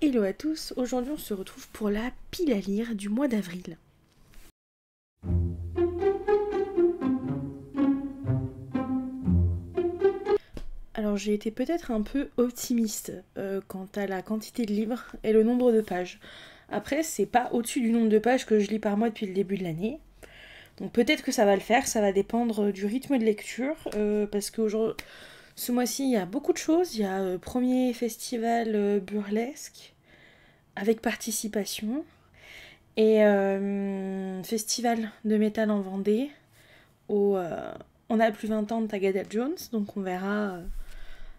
Hello à tous, aujourd'hui on se retrouve pour la pile à lire du mois d'avril. Alors j'ai été peut-être un peu optimiste quant à la quantité de livres et le nombre de pages. Après c'est pas au-dessus du nombre de pages que je lis par mois depuis le début de l'année. Donc peut-être que ça va le faire, ça va dépendre du rythme de lecture, parce que ce mois-ci il y a beaucoup de choses. Il y a premier festival burlesque avec participation. Et festival de métal en Vendée, où on a plus 20 ans de Tagada Jones, donc on verra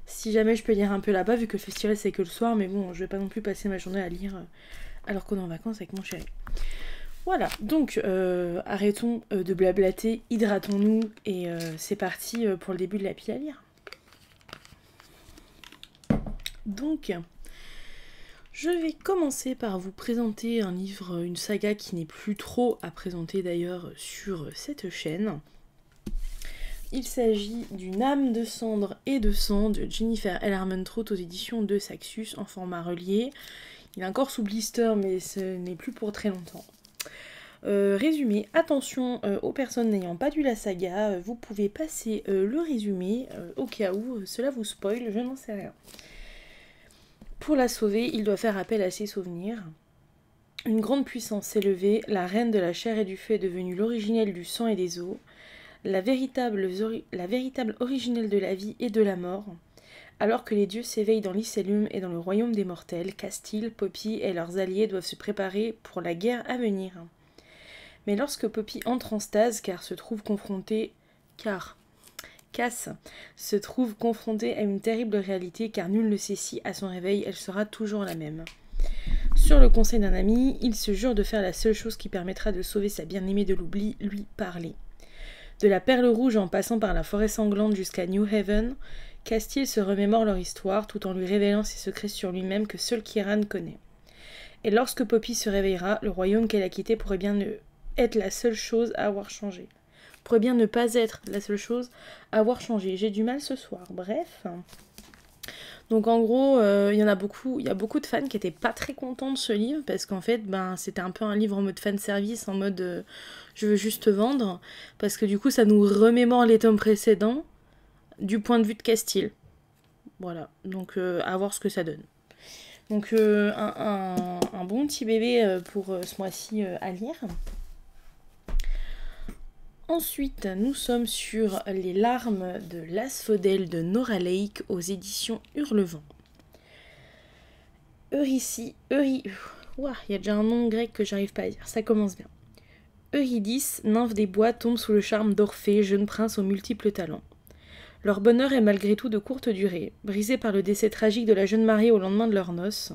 si jamais je peux lire un peu là-bas, vu que le festival c'est que le soir, mais bon, je vais pas non plus passer ma journée à lire alors qu'on est en vacances avec mon chéri. Voilà, donc arrêtons de blablater, hydratons-nous, et c'est parti pour le début de la pile à lire. Donc, je vais commencer par vous présenter un livre, une saga qui n'est plus trop à présenter d'ailleurs sur cette chaîne. Il s'agit d'une âme de cendre et de sang de Jennifer L. Armentrout aux éditions de Saxus en format relié. Il est encore sous blister mais ce n'est plus pour très longtemps. Résumé, attention aux personnes n'ayant pas lu la saga, vous pouvez passer le résumé au cas où cela vous spoil, je n'en sais rien. Pour la sauver, il doit faire appel à ses souvenirs. Une grande puissance s'est levée, la reine de la chair et du feu est devenue l'originelle du sang et des os, la véritable originelle de la vie et de la mort. Alors que les dieux s'éveillent dans l'Icellum et dans le royaume des mortels, Castile, Poppy et leurs alliés doivent se préparer pour la guerre à venir. Mais lorsque Poppy entre en stase, Cass se trouve confrontée à une terrible réalité, car nul ne sait si, à son réveil, elle sera toujours la même. Sur le conseil d'un ami, il se jure de faire la seule chose qui permettra de sauver sa bien-aimée de l'oubli, lui parler. De la Perle Rouge en passant par la Forêt Sanglante jusqu'à New Haven, Castile se remémore leur histoire tout en lui révélant ses secrets sur lui-même que seul Kieran connaît. Et lorsque Poppy se réveillera, le royaume qu'elle a quitté pourrait bien être la seule chose à avoir changé. Pourrait bien ne pas être la seule chose à avoir changé. J'ai du mal ce soir. Bref. Donc en gros, il y a beaucoup de fans qui étaient pas très contents de ce livre parce qu'en fait, c'était un peu un livre en mode fan service, en mode je veux juste vendre, parce que du coup, ça nous remémore les tomes précédents du point de vue de Castile. Voilà, donc à voir ce que ça donne. Donc un bon petit bébé pour ce mois-ci à lire. Ensuite, nous sommes sur Les larmes de l'asphodèle de Nora Lake aux éditions Hurlevent. Il y a déjà un nom grec que j'arrive pas à dire, ça commence bien. Eurydice, nymphe des bois, tombe sous le charme d'Orphée, jeune prince aux multiples talents. Leur bonheur est malgré tout de courte durée, brisé par le décès tragique de la jeune mariée au lendemain de leurs noces.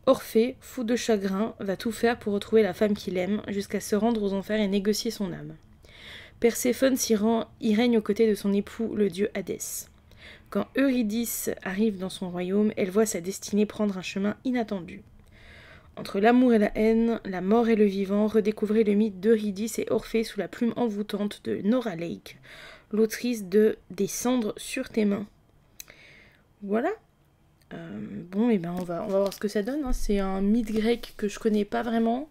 Orphée, fou de chagrin, va tout faire pour retrouver la femme qu'il aime, jusqu'à se rendre aux enfers et négocier son âme. Perséphone y règne aux côtés de son époux, le dieu Hadès. Quand Eurydice arrive dans son royaume, elle voit sa destinée prendre un chemin inattendu. Entre l'amour et la haine, la mort et le vivant, redécouvrez le mythe d'Eurydice et Orphée sous la plume envoûtante de Nora Lake, l'autrice de Des cendres sur tes mains. Voilà. On va voir ce que ça donne. C'est un mythe grec que je connais pas vraiment.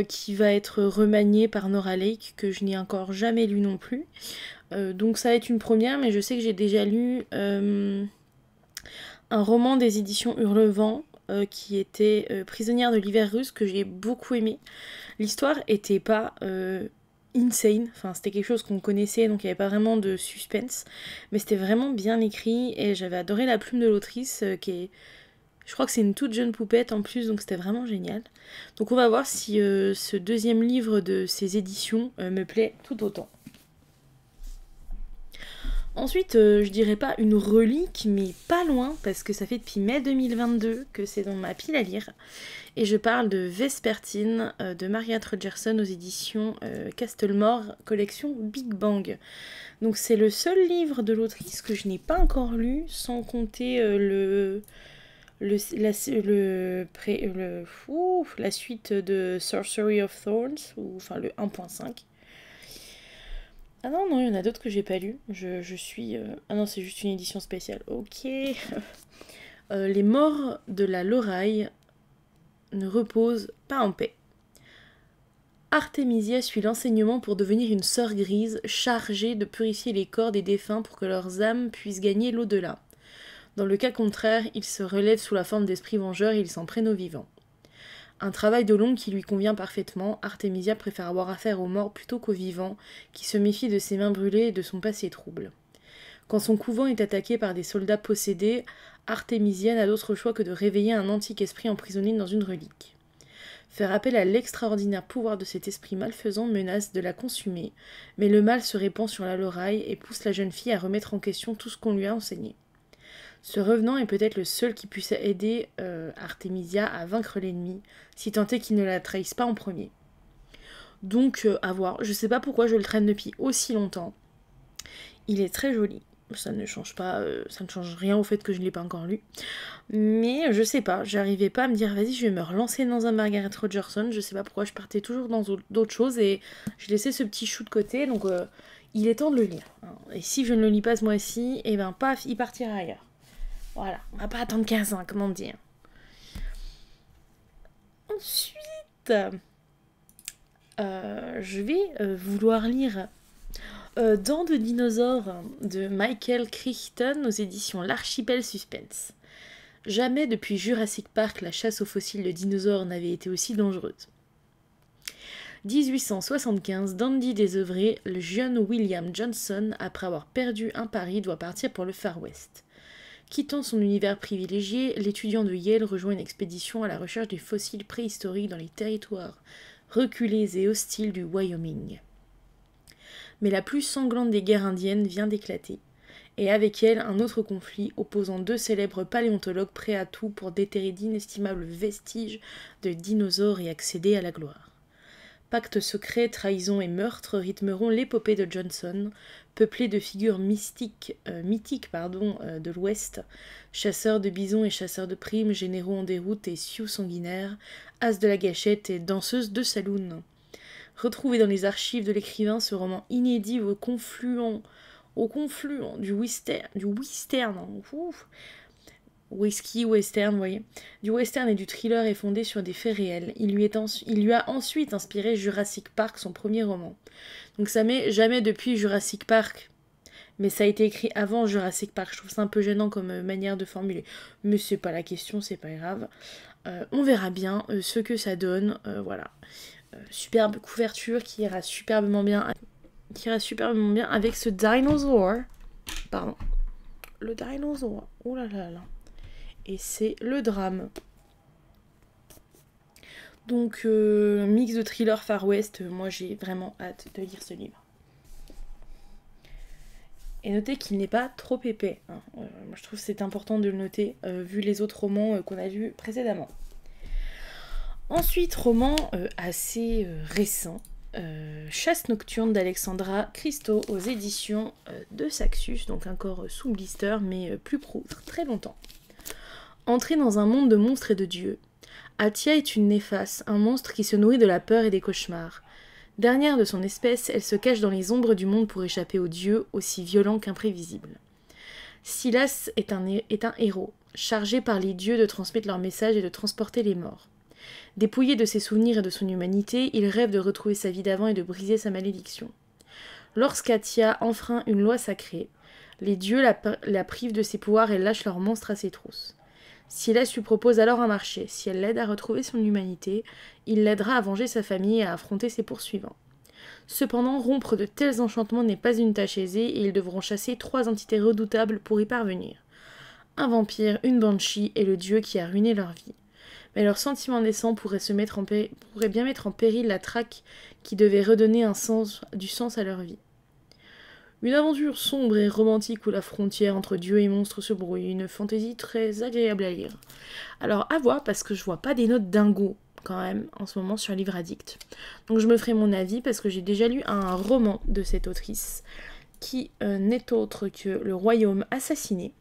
Qui va être remanié par Nora Lake, que je n'ai encore jamais lu non plus. Donc ça va être une première, mais je sais que j'ai déjà lu un roman des éditions Hurlevent qui était Prisonnière de l'hiver russe, que j'ai beaucoup aimé. L'histoire était pas insane, enfin c'était quelque chose qu'on connaissait, donc il n'y avait pas vraiment de suspense, mais c'était vraiment bien écrit, et j'avais adoré la plume de l'autrice qui est... Je crois que c'est une toute jeune poupette en plus, donc c'était vraiment génial. Donc on va voir si ce deuxième livre de ces éditions me plaît tout autant. Ensuite, je dirais pas une relique, mais pas loin, parce que ça fait depuis mai 2022 que c'est dans ma pile à lire. Et je parle de Vespertine de Margaret Rogerson aux éditions Castlemore, collection Big Bang. Donc c'est le seul livre de l'autrice que je n'ai pas encore lu, sans compter la suite de Sorcery of Thorns, enfin le 1.5. Ah non, il y en a d'autres que j'ai pas lu. Je suis... Ah non, c'est juste une édition spéciale. Ok. les morts de la Loraille ne reposent pas en paix. Artémisia suit l'enseignement pour devenir une sœur grise chargée de purifier les corps des défunts pour que leurs âmes puissent gagner l'au-delà. Dans le cas contraire, ils se relèvent sous la forme d'esprits vengeurs et ils s'en prennent aux vivants. Un travail de l'ombre qui lui convient parfaitement, Artémisia préfère avoir affaire aux morts plutôt qu'aux vivants, qui se méfient de ses mains brûlées et de son passé trouble. Quand son couvent est attaqué par des soldats possédés, Artémisia n'a d'autre choix que de réveiller un antique esprit emprisonné dans une relique. Faire appel à l'extraordinaire pouvoir de cet esprit malfaisant menace de la consumer, mais le mal se répand sur la Loraille et pousse la jeune fille à remettre en question tout ce qu'on lui a enseigné. Ce revenant est peut-être le seul qui puisse aider Artémisia à vaincre l'ennemi, si tant est qu'il ne la trahisse pas en premier. Donc, à voir. Je sais pas pourquoi je le traîne depuis aussi longtemps. Il est très joli. Ça ne change pas, ça ne change rien au fait que je ne l'ai pas encore lu. Mais je sais pas, j'arrivais pas à me dire vas-y je vais me relancer dans un Margaret Rogerson, je sais pas pourquoi je partais toujours dans d'autres choses et je laissais ce petit chou de côté, donc il est temps de le lire. Et si je ne le lis pas ce mois-ci, et ben paf, il partira ailleurs. Voilà, on va pas attendre 15 ans, comment dire. Ensuite, je vais vouloir lire Dents de dinosaures de Michael Crichton aux éditions L'Archipel Suspense. Jamais depuis Jurassic Park la chasse aux fossiles de dinosaures n'avait été aussi dangereuse. 1875, Dandy désœuvré, le jeune William Johnson, après avoir perdu un pari, doit partir pour le Far West. Quittant son univers privilégié, l'étudiant de Yale rejoint une expédition à la recherche des fossiles préhistoriques dans les territoires reculés et hostiles du Wyoming. Mais la plus sanglante des guerres indiennes vient d'éclater, et avec elle un autre conflit opposant deux célèbres paléontologues prêts à tout pour déterrer d'inestimables vestiges de dinosaures et accéder à la gloire. Pactes secrets, trahisons et meurtres rythmeront l'épopée de Johnson, peuplée de figures mythiques de l'Ouest, chasseurs de bisons et chasseurs de primes, généraux en déroute et sioux sanguinaires, as de la gâchette et danseuses de saloon. Retrouvé dans les archives de l'écrivain, ce roman inédit au confluent du western, voyez, du western et du thriller est fondé sur des faits réels. Il lui a ensuite inspiré Jurassic Park, son premier roman. Donc ça met jamais depuis Jurassic Park, mais ça a été écrit avant Jurassic Park. Je trouve ça un peu gênant comme manière de formuler. Mais c'est pas la question, c'est pas grave. On verra bien ce que ça donne, voilà. Superbe couverture qui ira superbement bien avec ce dinosaure. Pardon. Le dinosaure. Oh là là là. Et c'est le drame. Donc, mix de thriller Far West. Moi, j'ai vraiment hâte de lire ce livre. Et notez qu'il n'est pas trop épais. Hein. Moi, je trouve que c'est important de le noter, vu les autres romans qu'on a vus précédemment. Ensuite, roman assez récent, Chasse nocturne d'Alexandra Christo aux éditions de Saxus, donc encore sous blister, mais plus pour très longtemps. Entrée dans un monde de monstres et de dieux, Atia est une néfaste, un monstre qui se nourrit de la peur et des cauchemars. Dernière de son espèce, elle se cache dans les ombres du monde pour échapper aux dieux, aussi violents qu'imprévisibles. Silas est un héros, chargé par les dieux de transmettre leur message et de transporter les morts. Dépouillé de ses souvenirs et de son humanité, il rêve de retrouver sa vie d'avant et de briser sa malédiction. Lorsqu'Atia enfreint une loi sacrée, les dieux la privent de ses pouvoirs et lâchent leur monstre à ses trousses. Silas lui propose alors un marché. Si elle l'aide à retrouver son humanité, il l'aidera à venger sa famille et à affronter ses poursuivants. Cependant, rompre de tels enchantements n'est pas une tâche aisée et ils devront chasser 3 entités redoutables pour y parvenir. Un vampire, une banshee et le dieu qui a ruiné leur vie. Mais leur sentiment naissant pourrait bien mettre en péril la traque qui devait redonner du sens à leur vie. Une aventure sombre et romantique où la frontière entre dieu et monstre se brouille, une fantaisie très agréable à lire. Alors à voir parce que je vois pas des notes dingo quand même en ce moment sur Livre Addict. Donc je me ferai mon avis parce que j'ai déjà lu un roman de cette autrice qui n'est autre que Le Royaume assassiné,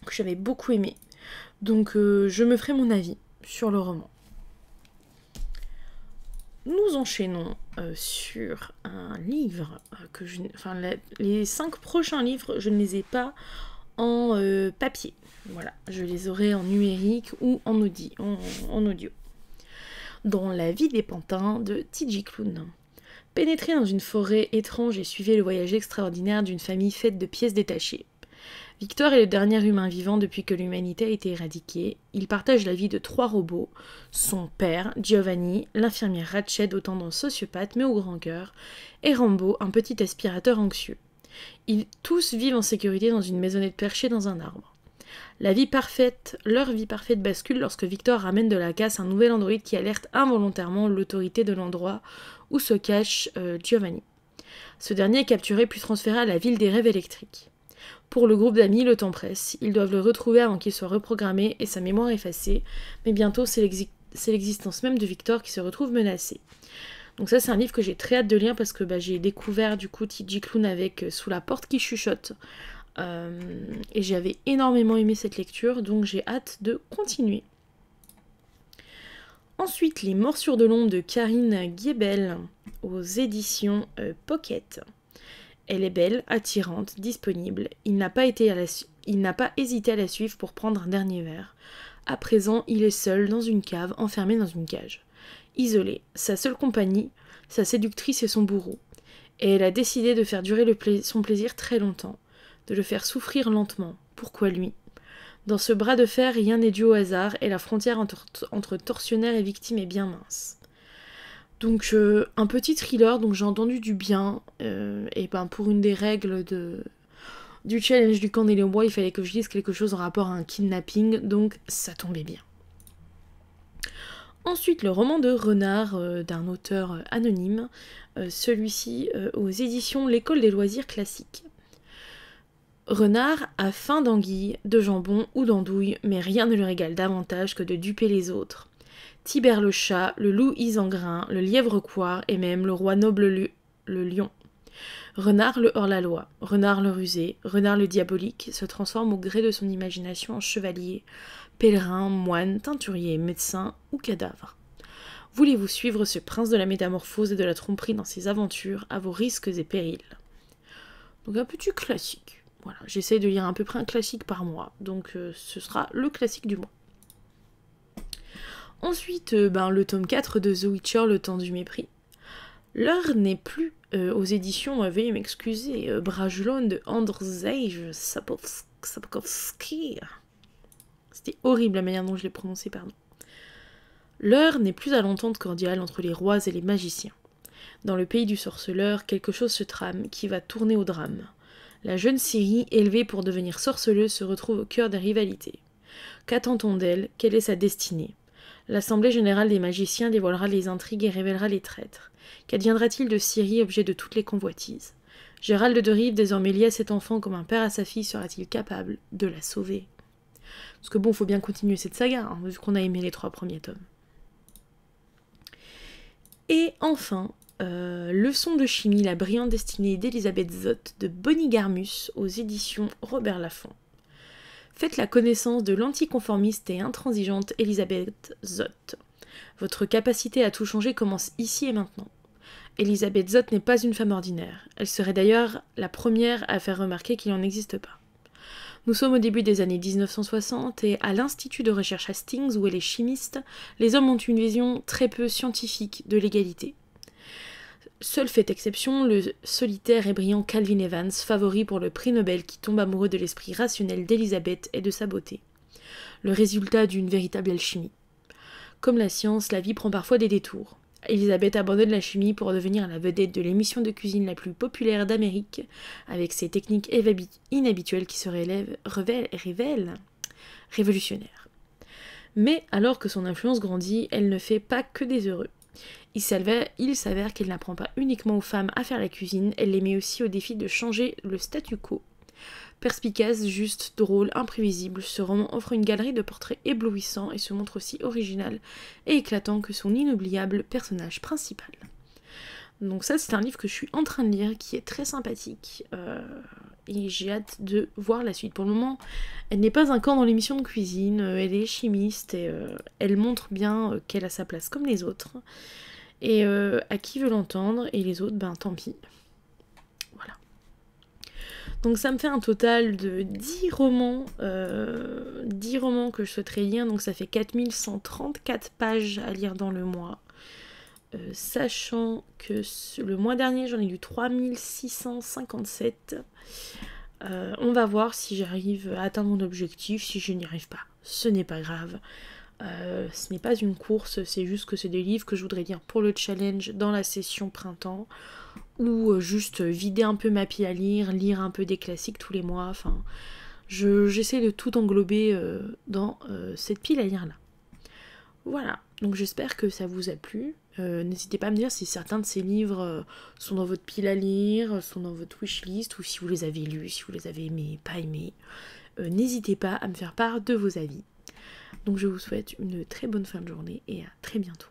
que j'avais beaucoup aimé. Donc je me ferai mon avis sur le roman. Nous enchaînons sur un livre que les 5 prochains livres, je ne les ai pas en papier. Voilà, je les aurai en numérique ou en audio. Dans La vie des pantins de T.J. Klune. Pénétrez dans une forêt étrange et suivez le voyage extraordinaire d'une famille faite de pièces détachées. Victor est le dernier humain vivant depuis que l'humanité a été éradiquée. Il partage la vie de 3 robots, son père, Giovanni, l'infirmière Ratched aux tendances sociopathes mais au grand cœur, et Rambo, un petit aspirateur anxieux. Ils tous vivent en sécurité dans une maisonnette perchée dans un arbre. Leur vie parfaite bascule lorsque Victor ramène de la casse un nouvel androïde qui alerte involontairement l'autorité de l'endroit où se cache Giovanni. Ce dernier est capturé puis transféré à la ville des rêves électriques. Pour le groupe d'amis, le temps presse. Ils doivent le retrouver avant qu'il soit reprogrammé et sa mémoire effacée, mais bientôt c'est l'existence même de Victor qui se retrouve menacée. Donc ça c'est un livre que j'ai très hâte de lire parce que j'ai découvert du coup T.J. Klune avec Sous la porte qui chuchote. Et j'avais énormément aimé cette lecture, donc j'ai hâte de continuer. Ensuite, Les morsures de l'ombre de Karine Guébel aux éditions Pocket. Elle est belle, attirante, disponible. Il n'a pas hésité à la suivre pour prendre un dernier verre. À présent, il est seul dans une cave, enfermé dans une cage. Isolé, sa seule compagnie, sa séductrice et son bourreau. Et elle a décidé de faire durer son plaisir très longtemps, de le faire souffrir lentement. Pourquoi lui ? Dans ce bras de fer, rien n'est dû au hasard et la frontière entre tortionnaire et victime est bien mince. Donc un petit thriller, donc j'ai entendu du bien, et pour une des règles du challenge du Cornélien Bois, il fallait que je lise quelque chose en rapport à un kidnapping, donc ça tombait bien. Ensuite, le roman de Renard d'un auteur anonyme, celui-ci aux éditions L'École des loisirs classiques. Renard a faim d'anguille, de jambon ou d'andouille, mais rien ne le régale davantage que de duper les autres. Tibère le chat, le loup isengrin, le lièvre couard et même le roi noble le lion. Renard le hors-la-loi, Renard le rusé, Renard le diabolique se transforme au gré de son imagination en chevalier, pèlerin, moine, teinturier, médecin ou cadavre. Voulez-vous suivre ce prince de la métamorphose et de la tromperie dans ses aventures à vos risques et périls ? Donc un petit classique. Voilà, j'essaie de lire à peu près un classique par mois, donc ce sera le classique du mois. Ensuite, le tome 4 de The Witcher, Le temps du mépris. L'heure n'est plus aux éditions, veuillez m'excuser, Brajlon de Andrzej Sapkowski. C'était horrible la manière dont je l'ai prononcé, pardon. L'heure n'est plus à l'entente cordiale entre les rois et les magiciens. Dans le pays du sorceleur, quelque chose se trame qui va tourner au drame. La jeune Ciri, élevée pour devenir sorceleuse, se retrouve au cœur des rivalités. Qu'attend-on d'elle ? Quelle est sa destinée ? L'Assemblée générale des magiciens dévoilera les intrigues et révélera les traîtres. Qu'adviendra-t-il de Ciri, objet de toutes les convoitises ? Gérald de Rive, désormais lié à cet enfant comme un père à sa fille, sera-t-il capable de la sauver ? Parce que faut bien continuer cette saga, vu qu'on a aimé les 3 premiers tomes. Et enfin, Leçon de chimie, la brillante destinée d'Elisabeth Zott de Bonnie Garmus aux éditions Robert Laffont. Faites la connaissance de l'anticonformiste et intransigeante Elisabeth Zott. Votre capacité à tout changer commence ici et maintenant. Elisabeth Zott n'est pas une femme ordinaire. Elle serait d'ailleurs la première à faire remarquer qu'il n'en existe pas. Nous sommes au début des années 1960 et à l'Institut de recherche Hastings, où elle est chimiste, les hommes ont une vision très peu scientifique de l'égalité. Seul fait exception, le solitaire et brillant Calvin Evans, favori pour le prix Nobel qui tombe amoureux de l'esprit rationnel d'Elisabeth et de sa beauté. Le résultat d'une véritable alchimie. Comme la science, la vie prend parfois des détours. Elisabeth abandonne la chimie pour devenir la vedette de l'émission de cuisine la plus populaire d'Amérique, avec ses techniques inhabituelles qui se révèlent révolutionnaires. Mais alors que son influence grandit, elle ne fait pas que des heureux. Il s'avère qu'elle n'apprend pas uniquement aux femmes à faire la cuisine, elle les met aussi au défi de changer le statu quo. Perspicace, juste, drôle, imprévisible, ce roman offre une galerie de portraits éblouissants et se montre aussi original et éclatant que son inoubliable personnage principal. Donc ça, c'est un livre que je suis en train de lire, qui est très sympathique, et j'ai hâte de voir la suite. Pour le moment, elle n'est pas un camp dans l'émission de cuisine, elle est chimiste, et elle montre bien qu'elle a sa place comme les autres, et à qui veut l'entendre, et les autres, tant pis. Voilà. Donc ça me fait un total de 10 romans, 10 romans que je souhaiterais lire, donc ça fait 4134 pages à lire dans le mois. Sachant que le mois dernier j'en ai lu 3657. On va voir si j'arrive à atteindre mon objectif. Si je n'y arrive pas, ce n'est pas grave. Ce n'est pas une course, c'est juste que c'est des livres que je voudrais lire pour le challenge dans la session printemps, ou juste vider un peu ma pile à lire un peu des classiques tous les mois. Enfin, j'essaie de tout englober dans cette pile à lire là. Voilà, donc j'espère que ça vous a plu. N'hésitez pas à me dire si certains de ces livres sont dans votre pile à lire, sont dans votre wishlist, ou si vous les avez lus, si vous les avez aimés, pas aimés. N'hésitez pas à me faire part de vos avis. Donc je vous souhaite une très bonne fin de journée et à très bientôt.